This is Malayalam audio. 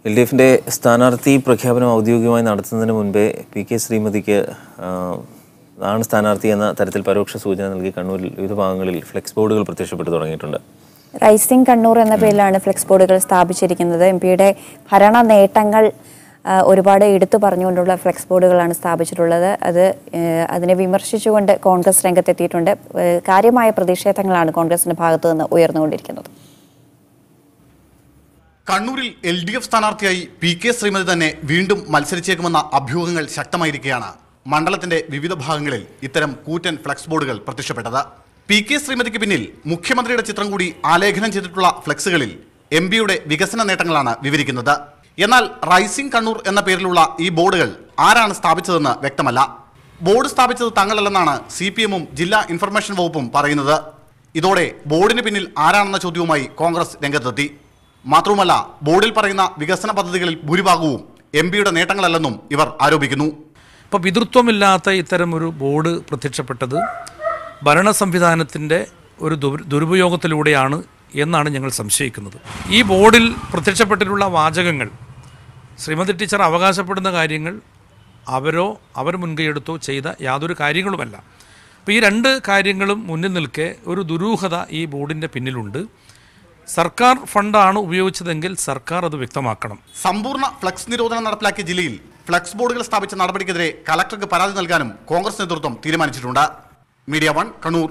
എൽ.ഡി.എഫിന്റെ സ്ഥാനാർത്ഥി പ്രഖ്യാപനം ഔദ്യോഗികമായി നടത്തുന്നതിന് മുൻപേ പി.കെ. ശ്രീമതിക്ക് ആണ് സ്ഥാനാർത്ഥി എന്ന തരത്തിൽ പരോക്ഷ സൂചന നൽകി കണ്ണൂരിൽ വിവിധ ഭാഗങ്ങളിൽ ഫ്ലെക്സ് ബോർഡുകൾ പ്രത്യക്ഷപ്പെട്ടു തുടങ്ങിയിട്ടുണ്ട്. റൈസിംഗ് കണ്ണൂർ എന്ന പേരിലാണ് ഫ്ലെക്സ് ബോർഡുകൾ സ്ഥാപിച്ചിരിക്കുന്നത്. എംപിയുടെ ഭരണ നേട്ടങ്ങൾ ഒരുപാട് എടുത്തു പറഞ്ഞുകൊണ്ടുള്ള ഫ്ലെക്സ് ബോർഡുകളാണ് സ്ഥാപിച്ചിട്ടുള്ളത്. അതിനെ വിമർശിച്ചുകൊണ്ട് കോൺഗ്രസ് രംഗത്തെത്തിയിട്ടുണ്ട്. കാര്യമായ പ്രതിഷേധങ്ങളാണ് കോൺഗ്രസിന്റെ ഭാഗത്തു നിന്ന് ഉയർന്നുകൊണ്ടിരിക്കുന്നത്. കണ്ണൂരിൽ എൽ.ഡി.എഫ് സ്ഥാനാർത്ഥിയായി പി.കെ. ശ്രീമതി തന്നെ വീണ്ടും മത്സരിച്ചേക്കുമെന്ന അഭ്യൂഹങ്ങൾ ശക്തമായിരിക്കെയാണ് മണ്ഡലത്തിന്റെ വിവിധ ഭാഗങ്ങളിൽ ഇത്തരം കൂറ്റൻ ഫ്ലെക്സ് ബോർഡുകൾ പ്രത്യക്ഷപ്പെട്ടത്. പി.കെ. ശ്രീമതിക്ക് പിന്നിൽ മുഖ്യമന്ത്രിയുടെ ചിത്രം കൂടി ആലേഖനം ചെയ്തിട്ടുള്ള ഫ്ലെക്സുകളിൽ എംപിയുടെ വികസന നേട്ടങ്ങളാണ് വിവരിക്കുന്നത്. എന്നാൽ റൈസിംഗ് കണ്ണൂർ എന്ന പേരിലുള്ള ഈ ബോർഡുകൾ ആരാണ് സ്ഥാപിച്ചതെന്ന് വ്യക്തമല്ല. ബോർഡ് സ്ഥാപിച്ചത് തങ്ങളല്ലെന്നാണ് CPM-ഉം ജില്ലാ ഇൻഫർമേഷൻ വകുപ്പും പറയുന്നത്. ഇതോടെ ബോർഡിന് പിന്നിൽ ആരാണെന്ന ചോദ്യവുമായി കോൺഗ്രസ് രംഗത്തെത്തി. മാത്രവുമല്ല, ബോർഡിൽ പറയുന്ന വികസന പദ്ധതികളിൽ ഭൂരിഭാഗവും എംപിയുടെ നേട്ടങ്ങളല്ലെന്നും ഇവർ ആരോപിക്കുന്നു. ഇപ്പോൾ പിതൃത്വമില്ലാത്ത ഇത്തരമൊരു ബോർഡ് പ്രത്യക്ഷപ്പെട്ടത് ഭരണ സംവിധാനത്തിൻ്റെ ഒരു ദുരുപയോഗത്തിലൂടെയാണ് എന്നാണ് ഞങ്ങൾ സംശയിക്കുന്നത്. ഈ ബോർഡിൽ പ്രത്യക്ഷപ്പെട്ടിട്ടുള്ള വാചകങ്ങൾ ശ്രീമതി ടീച്ചർ അവകാശപ്പെടുന്ന കാര്യങ്ങൾ അവർ മുൻകൈയെടുത്തോ ചെയ്ത യാതൊരു കാര്യങ്ങളുമല്ല. അപ്പോൾ ഈ രണ്ട് കാര്യങ്ങളും മുന്നിൽ നിൽക്കെ ഒരു ദുരൂഹത ഈ ബോർഡിൻ്റെ പിന്നിലുണ്ട്. സർക്കാർ ഫണ്ടാണ് ഉപയോഗിച്ചതെങ്കിൽ സർക്കാർ അത് വ്യക്തമാക്കണം. സമ്പൂർണ്ണ ഫ്ലക്സ് നിരോധനം നടപ്പിലാക്കിയ ജില്ലയിൽ ഫ്ലക്സ് ബോർഡുകൾ സ്ഥാപിച്ച നടപടിക്കെതിരെ കലക്ടർക്ക് പരാതി നൽകാനും കോൺഗ്രസ് നേതൃത്വം തീരുമാനിച്ചിട്ടുണ്ട്. മീഡിയ 1 കണ്ണൂർ.